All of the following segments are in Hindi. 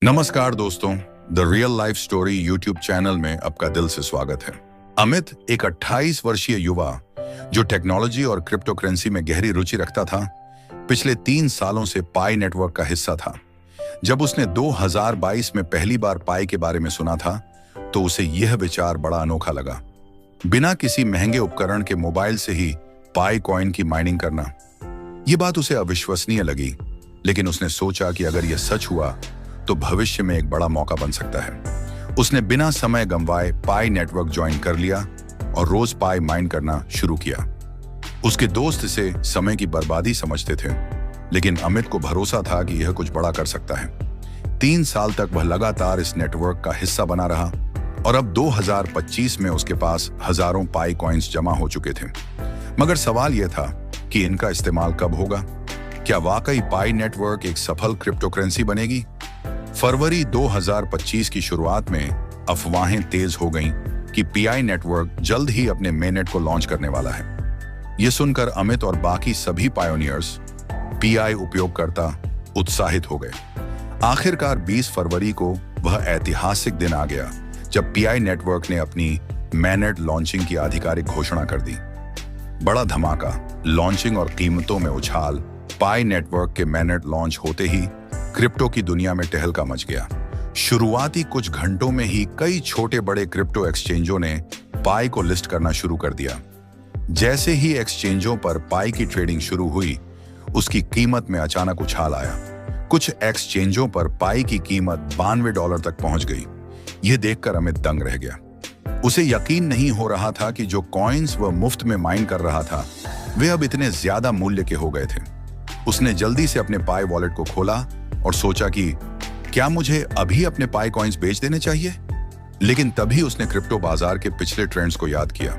नमस्कार दोस्तों, the real life story YouTube channel में आपका दिल से स्वागत है। अमित एक 28 वर्षीय युवा जो टेक्नोलॉजी और क्रिप्टो करेंसी में गहरी रुचि रखता था, पिछले 3 सालों से पाई नेटवर्क का हिस्सा था। जब उसने 2022 में पहली बार पाई के बारे में सुना था, तो उसे यह विचार बड़ा अनोखा लगा। बिना किसी महंगे उपकरण के मोबाइल से ही पाई कॉइन की माइनिंग करना, यह बात उसे अविश्वसनीय लगी। लेकिन उसने सोचा कि अगर यह सच हुआ तो भविष्य में एक बड़ा मौका बन सकता है। उसने बिना समय गंवाए पाई नेटवर्क ज्वाइन कर लिया और रोज पाई माइन करना शुरू किया। उसके दोस्त इसे समय की बर्बादी समझते थे, लेकिन अमित को भरोसा था कि यह कुछ बड़ा कर सकता है। 3 साल तक वह लगातार इस नेटवर्क का हिस्सा बना रहा और अब 2025 में उसके पास हजारों पाई कॉइन्स जमा हो चुके थे। मगर सवाल यह था कि इनका इस्तेमाल कब होगा? क्या वाकई पाई नेटवर्क एक सफल क्रिप्टो करेंसी बनेगी? फरवरी 2025 की शुरुआत में अफवाहें तेज हो गईं कि पीआई नेटवर्क जल्द ही अपने मेननेट को लॉन्च करने वाला है। यह सुनकर अमित और बाकी सभी पायोनियर्स, पीआई उपयोगकर्ता उत्साहित हो गए। आखिरकार 20 फरवरी को वह ऐतिहासिक दिन आ गया जब पीआई नेटवर्क ने अपनी मेननेट लॉन्चिंग की आधिकारिक घोषणा कर दी। बड़ा धमाका, लॉन्चिंग और कीमतों में उछाल। पाई नेटवर्क के मेननेट लॉन्च होते ही क्रिप्टो की दुनिया में टहलका मच गया। शुरुआती कुछ घंटों में ही कई छोटे बड़े क्रिप्टो एक्सचेंजों ने पाई को लिस्ट करना शुरू कर दिया। जैसे ही एक्सचेंजों पर पाई की ट्रेडिंग शुरू हुई, उसकी कीमत में अचानक उछाल आया। कुछ एक्सचेंजों पर पाई की कीमत $92 तक पहुंच गई। यह देखकर अमित दंग रह गया। उसे यकीन नहीं हो रहा था कि जो कॉइन्स वह मुफ्त में माइन कर रहा था, वे अब इतने ज्यादा मूल्य के हो गए थे। उसने जल्दी से अपने पाई वॉलेट को खोला और सोचा कि क्या मुझे अभी अपने पाई कॉइन्स बेच देने चाहिए? लेकिन तभी उसने क्रिप्टो बाजार के पिछले ट्रेंड्स को याद किया।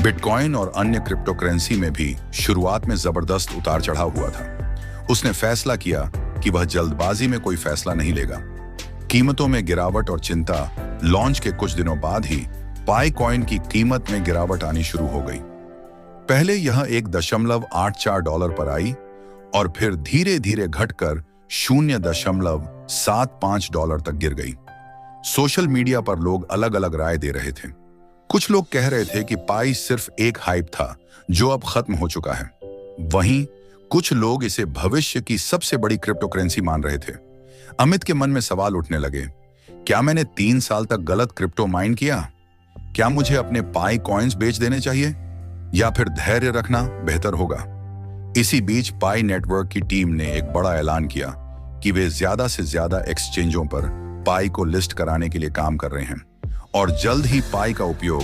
बिटकॉइन और अन्य क्रिप्टो करेंसी में भी शुरुआत में जबरदस्त उतार चढ़ाव हुआ था। उसने फैसला किया कि वह जल्दबाजी में कोई फैसला नहीं लेगा। कीमतों में गिरावट और चिंता। लॉन्च के कुछ दिनों बाद ही पाई कॉइन की कीमत में गिरावट आनी शुरू हो गई। पहले यह $1.84 पर आई और फिर धीरे धीरे घटकर $0.75 तक गिर गई। सोशल मीडिया पर लोग अलग अलग राय दे रहे थे। कुछ लोग कह रहे थे कि पाई सिर्फ एक हाइप था जो अब खत्म हो चुका है। वहीं कुछ लोग इसे भविष्य की सबसे बड़ी क्रिप्टो करेंसी मान रहे थे। अमित के मन में सवाल उठने लगे, क्या मैंने 3 साल तक गलत क्रिप्टो माइन किया? क्या मुझे अपने पाई कॉइन्स बेच देने चाहिए या फिर धैर्य रखना बेहतर होगा? इसी बीच पाई नेटवर्क की टीम ने एक बड़ा ऐलान किया कि वे ज्यादा से ज्यादा एक्सचेंजों पर पाई को लिस्ट कराने के लिए काम कर रहे हैं और जल्द ही पाई का उपयोग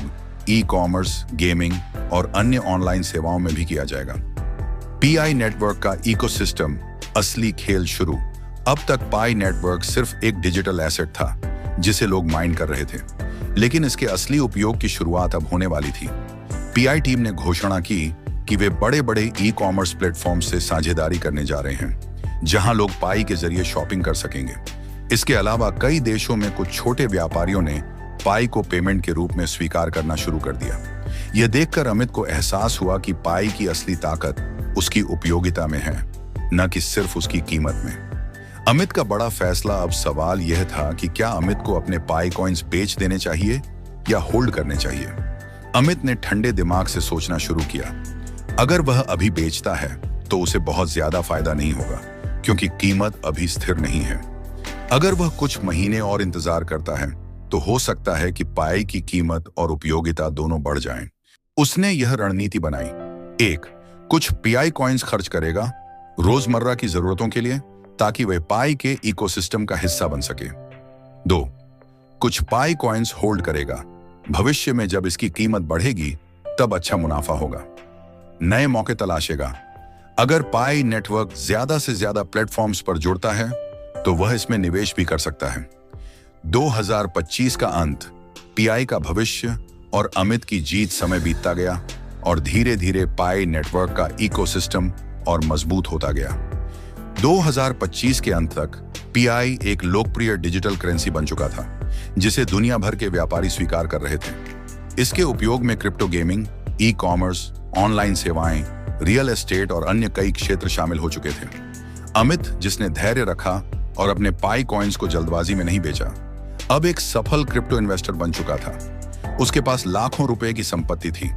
ई-कॉमर्स, गेमिंग और अन्य ऑनलाइन सेवाओं में भी किया जाएगा। पीआई नेटवर्क का इकोसिस्टम असली खेल शुरू। अब तक पाई नेटवर्क सिर्फ एक डिजिटल एसेट था जिसे लोग माइन कर रहे थे, लेकिन इसके असली उपयोग की शुरुआत अब होने वाली थी। पीआई टीम ने घोषणा की कि वे बड़े बड़े ई-कॉमर्स प्लेटफॉर्म से साझेदारी करने जा रहे हैं, जहां लोग पाई के जरिए शॉपिंग कर सकेंगे। इसके अलावा कई देशों में कुछ छोटे व्यापारियों ने पाई को पेमेंट के रूप में स्वीकार करना शुरू कर दिया। यह देखकर अमित को एहसास हुआ कि पाई की असली ताकत उसकी उपयोगिता में है, न कि सिर्फ उसकी कीमत में। अमित का बड़ा फैसला अब सवाल यह था कि क्या अमित को अपने पाई कॉइन्स बेच देने चाहिए या होल्ड करने चाहिए। अमित ने ठंडे दिमाग से सोचना शुरू किया। अगर वह अभी बेचता है तो उसे बहुत ज्यादा फायदा नहीं होगा, क्योंकि कीमत अभी स्थिर नहीं है। अगर वह कुछ महीने और इंतजार करता है तो हो सकता है कि पाई की कीमत और उपयोगिता दोनों बढ़ जाएं। उसने यह रणनीति बनाई। 1. कुछ पीआई कॉइन्स खर्च करेगा रोजमर्रा की जरूरतों के लिए, ताकि वह पाई के इकोसिस्टम का हिस्सा बन सके। 2. कुछ पाई कॉइन्स होल्ड करेगा। भविष्य में जब इसकी कीमत बढ़ेगी तब अच्छा मुनाफा होगा। नए मौके तलाशेगा। अगर पाई नेटवर्क ज्यादा से ज्यादा प्लेटफॉर्म्स पर जुड़ता है तो वह इसमें निवेश भी कर सकता है। 2025 का अंत, पीआई का भविष्य और अमित की जीत। समय बीतता गया और धीरे धीरे पाई नेटवर्क का इकोसिस्टम और मजबूत होता गया। 2025 के अंत तक पीआई एक लोकप्रिय डिजिटल करेंसी बन चुका था, जिसे दुनिया भर के व्यापारी स्वीकार कर रहे थे। इसके उपयोग में क्रिप्टो गेमिंग, ई-कॉमर्स, ऑनलाइन सेवाएं, रियल एस्टेट और अन्य कई क्षेत्र शामिल हो चुके थे। अमित, जिसने धैर्य रखा और अपने पाई कॉइन्स को जल्दबाजी में नहीं बेचा। अब एक सफल क्रिप्टो इन्वेस्टर बन चुका था। उसके पास लाखों रुपए की संपत्ति थी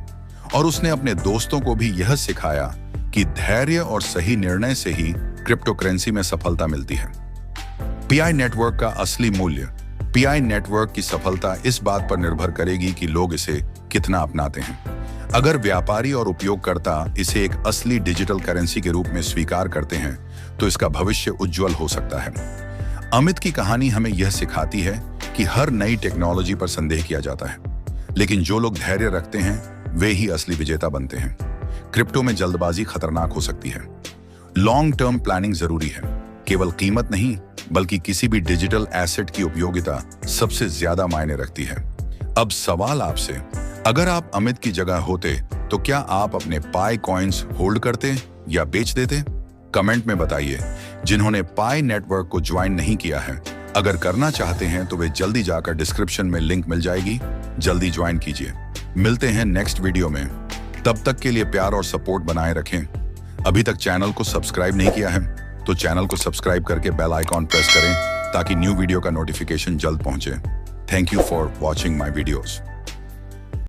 और उसने अपने दोस्तों को भी यह सिखाया कि धैर्य और सही निर्णय से ही क्रिप्टो करेंसी में सफलता मिलती है। पीआई नेटवर्क का असली मूल्य। पीआई नेटवर्क की सफलता इस बात पर निर्भर करेगी कि लोग इसे कितना अपनाते हैं। अगर व्यापारी और उपयोगकर्ता इसे एक असली डिजिटल करेंसी के रूप में स्वीकार करते हैं तो इसका भविष्य उज्जवल हो सकता है। अमित की कहानी हमें यह सिखाती है कि हर नई टेक्नोलॉजी पर संदेह किया जाता है, लेकिन जो लोग धैर्य रखते हैं वे ही असली विजेता बनते हैं। क्रिप्टो में जल्दबाजी खतरनाक हो सकती है। लॉन्ग टर्म प्लानिंग जरूरी है। केवल कीमत नहीं बल्कि किसी भी डिजिटल एसेट की उपयोगिता सबसे ज्यादा मायने रखती है। अब सवाल आपसे, अगर आप अमित की जगह होते तो क्या आप अपने पाई कॉइन्स होल्ड करते या बेच देते? कमेंट में बताइए। जिन्होंने पाई नेटवर्क को ज्वाइन नहीं किया है, अगर करना चाहते हैं तो वे जल्दी जाकर डिस्क्रिप्शन में लिंक मिल जाएगी, जल्दी ज्वाइन कीजिए। मिलते हैं नेक्स्ट वीडियो में। तब तक के लिए प्यार और सपोर्ट बनाए रखें। अभी तक चैनल को सब्सक्राइब नहीं किया है तो चैनल को सब्सक्राइब करके बेल आइकॉन प्रेस करें ताकि न्यू वीडियो का नोटिफिकेशन जल्द पहुंचे। Thank you for watching my videos.